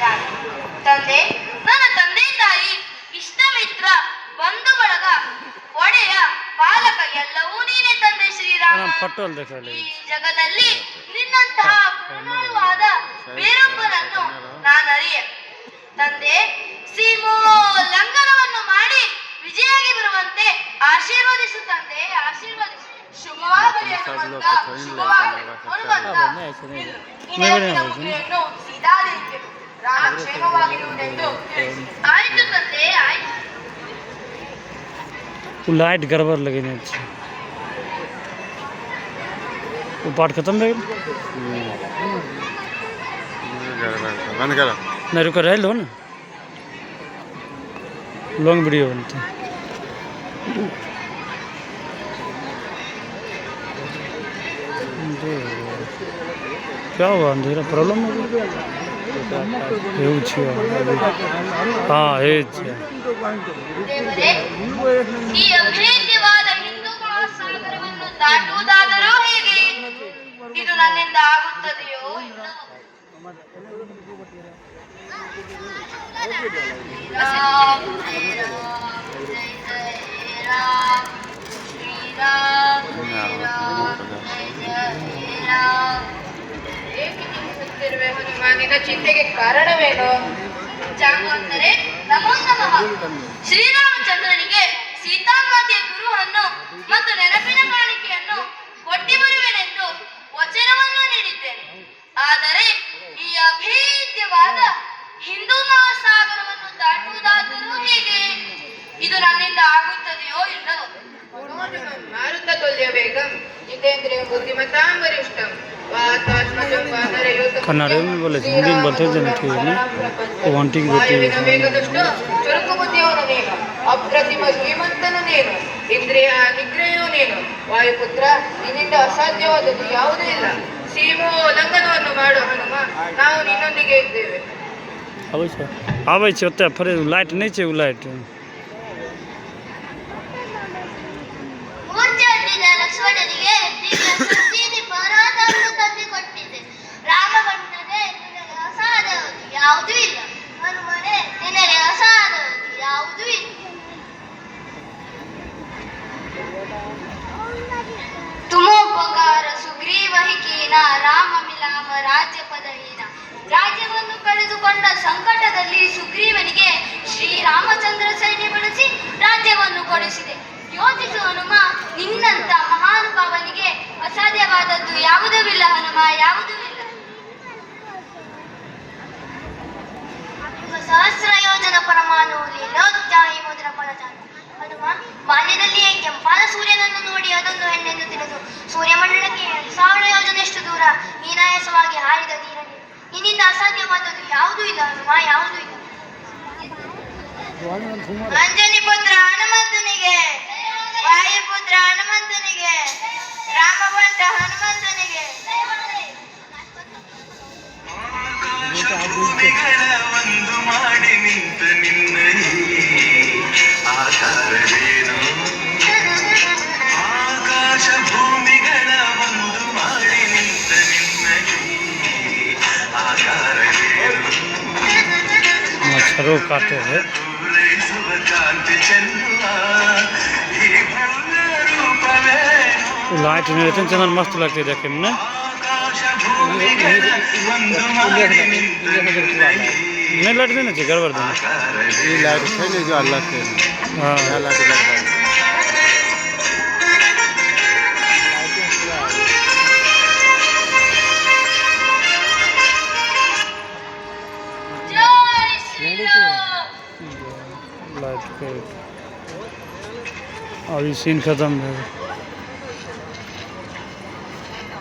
ನಾನು. ತಂದೆ, ನನ್ನ ತಂದೆ ತಾಯಿ, ಇಷ್ಟ ಮಿತ್ರ, ಬಂಧು ಬಳಗ, ಒಡೆಯ, ಪಾಲಕ ಎಲ್ಲವೂ ನೀನೇ ತಂದೆ ಶ್ರೀರಾಮ. ಈ ಜಗದಲ್ಲಿ ನಿನ್ನಂತಹ ಪೂರ್ಣವಾದ ಬೇರೊಬ್ಬನನ್ನು ನಾನರಿಯೆ. ತಂದೆ, ಸೀಮೋಲ್ಲಂಘನವನ್ನು ಮಾಡಿ ವಿಜಯಾಗಿ ಬರುವಂತೆ ಆಶೀರ್ವದಿಸು ತಂದೆ, ಆಶೀರ್ವದಿಸು. ಶುಭವಾಗಲಿ ಹನುಮಂತ, ಶುಭವಾಗಲಿ ಹನುಮಂತ. ಮುದ್ರೆಯನ್ನು ಸೀತಾದೇವಿಗೆ ರಾಮ ಕ್ಷೇಮವಾಗಿರುವುದೆಂದು ತಿಳಿಸು. ಆಯ್ತು ತಂದೆ, ಆಯ್ತು. लाइट गड़बड़ लगे नहीं अच्छी वो पार्ट खत्म रहे बंद करो नहीं रुका रह लो ना लॉन्ग वीडियो बनते क्या हुआ अंधेरा प्रॉब्लम हो गया हाँ ದೇವರೇ, ಈ ಅಭೇದ್ಯವಾದ ಹಿಂದೂ ಮಹಾಸಾಗರವನ್ನು ದಾಟುವುದಾದರೂ ಹೇಗೆ? ಇದು ನನ್ನಿಂದ ಆಗುತ್ತದೆಯೋ ಇಲ್ಲವೋ? ಶ್ರೀರಾಮ್ ಶ್ರೀರಾಮ್ ಜಯ ಜಯ ರಾಮ್, ಶ್ರೀರಾಮ್ ಶ್ರೀರಾಮ್ ಜಯ ಜಯ ರಾಮ್. ಏಕೆ ಚಿಂತಿಸುತ್ತಿರುವೆ ಹನುಮಾನಿನ ಚಿಂತೆಗೆ ಕಾರಣವೇನು? ಜಾಂಬವಂತರೇ, ನಮೋ ನಮಃ. ಶ್ರೀರಾಮಚಂದ್ರನಿಗೆ ಸೀತಾಮಾತೆಯ ಗುರುವನ್ನು ಮತ್ತು ನೆನಪಿನ ಕಾಣಿಕೆಯನ್ನು ಕೊಟ್ಟಿ ಬರುವೆನೆಂದು ವಚನವನ್ನು ನೀಡಿದ್ದೇನೆ. ಆದರೆ ಈ ಅಭೇದ್ಯವಾದ ಹಿಂದೂ ಮಹಾಸಾಗರವನ್ನು ದಾಟುವುದಾದರೂ ಹೇಗೆ? ಇದು ನನ್ನಿಂದ ಆಗುತ್ತದೆಯೋ ಇಲ್ಲವೋ? ಮಾರುತ ತುಲ್ಯ ವೇಗಂ ಜಿತೇಂದ್ರಿಯ ಬುದ್ಧಿಮತಾಂ ವರಿಷ್ಠಂ ವಾತಾತ್ಮಜಂ ವಾನರಯೋತಂ कन्नड़ में बोले हिंदी में बोलते थे ठीक है ना वो आंटी की बेटी ವೇಗದಷ್ಟು ಚುರುಕು ಬುದ್ಧಿಯವನು ನೀನು, ಅಪ್ರತಿಮ ಶ್ರೀಮಂತನು ನೀನು, ಇಂದ್ರಿಯ ನಿಗ್ರಹವು ನೀನು. ವಾಯುಪುತ್ರ, ನಿನ್ನಿಂದ ಅಸಾಧ್ಯವಾದದ್ದು ಯಾವುದೂ ಇಲ್ಲ. ಸೀಮೋಲ್ಲಂಘನವನ್ನು ಮಾಡು ಹನುಮ, ನಾವು ನಿನ್ನೊಂದಿಗೆ ಇದ್ದೇವೆ. आवे छे ओते फरे लाइट नहीं छे लाइट ಮೂರ್ಛೆಯಲ್ಲಿದ್ದ ಲಕ್ಷ್ಮಣನಿಗೆ ದಿವ್ಯ ಸಂಜೀವಿ ಪರ್ವತವನ್ನು ತಂದುಕೊಟ್ಟಿದೆ. ರಾಮಬಣ್ಣನೇ, ನಿನಗೆ ಅಸಾಧ್ಯವಾದುದು ಯಾವುದೂ ಇಲ್ಲ. ಹನುಮನೇ, ನಿನಗೆ ಅಸಾಧ್ಯವಾದುದು ಯಾವುದೂ ಇಲ್ಲ. ತುಮೋಪಕಾರ ಸುಗ್ರೀವಹಿ ಕೀನ ರಾಮ ಮಿಲಾಮ ರಾಜ್ಯ ಪದಹೀನ. ರಾಜ್ಯವನ್ನು ಕಳೆದುಕೊಂಡ ಸಂಕಟದಲ್ಲಿ ಸುಗ್ರೀವನಿಗೆ ಶ್ರೀರಾಮಚಂದ್ರ ಸೈನ್ಯ ಬಳಸಿ ರಾಜ್ಯವನ್ನು ಕೊಡಿಸಿದೆ. ಯೋಚಿಸು ಹನುಮ, ನಿನ್ನಂತ ಮಹಾನುಭಾವನಿಗೆ ಅಸಾಧ್ಯವಾದದ್ದು ಯಾವುದೂ ಇಲ್ಲ ಹನುಮ, ಯಾವುದೂ ಇಲ್ಲ. ಸಹಸ್ರ ಯೋಜನ ಪರಮಾಣು ಲೀಲೋತ್ಸಾಹಿ ಮುದ್ರ ಪರಜಾತ. ಹನುಮ, ಬಾಲ್ಯದಲ್ಲಿಯೇ ಕೆಂಪಾದ ಸೂರ್ಯನನ್ನು ನೋಡಿ ಅದೊಂದು ಹೆಣ್ಣೆಂದು ತಿಳಿದು ಸೂರ್ಯಮಂಡಲಕ್ಕೆ 1000 ಯೋಜನೆಯಷ್ಟು ದೂರ ನೀನಾಯಸವಾಗಿ ಹಾರಿದ ಧೀರ ನೀನು. ನಿನ್ನಿಂದ ಅಸಾಧ್ಯವಾದದ್ದು ಯಾವುದೂ ಇಲ್ಲ ಹನುಮ, ಯಾವುದೂ ಇಲ್ಲ. ಅಂಜನಿ ಪುತ್ರ ಹನುಮಂತನಿಗೆ, ವಾಯುಪುತ್ರ ಹನುಮಂತನಿಗೆ, ರಾಮಭಟ್ಟ ಹನುಮಂತನಿಗೆ. ಒಂದು ಮಾಡಿ ನಿಂತ ನಿನ್ನ ಆಧಾರವೇನು? ಆಕಾಶ ಭೂಮಿಗಳ ಒಂದು ಮಾಡಿ ನಿಂತ ನಿನ್ನ ಆಧಾರವೇನು? मच्छरों काटे हैं लाइट नहीं रहते चंदन मस्त लगती है देखने में नहीं लाइट देना चाहिए गड़बड़ देना ये लाइट है जो अल्लाह के हाँ लाइट गड़बड़ लाइट पे अभी सीन खत्म है।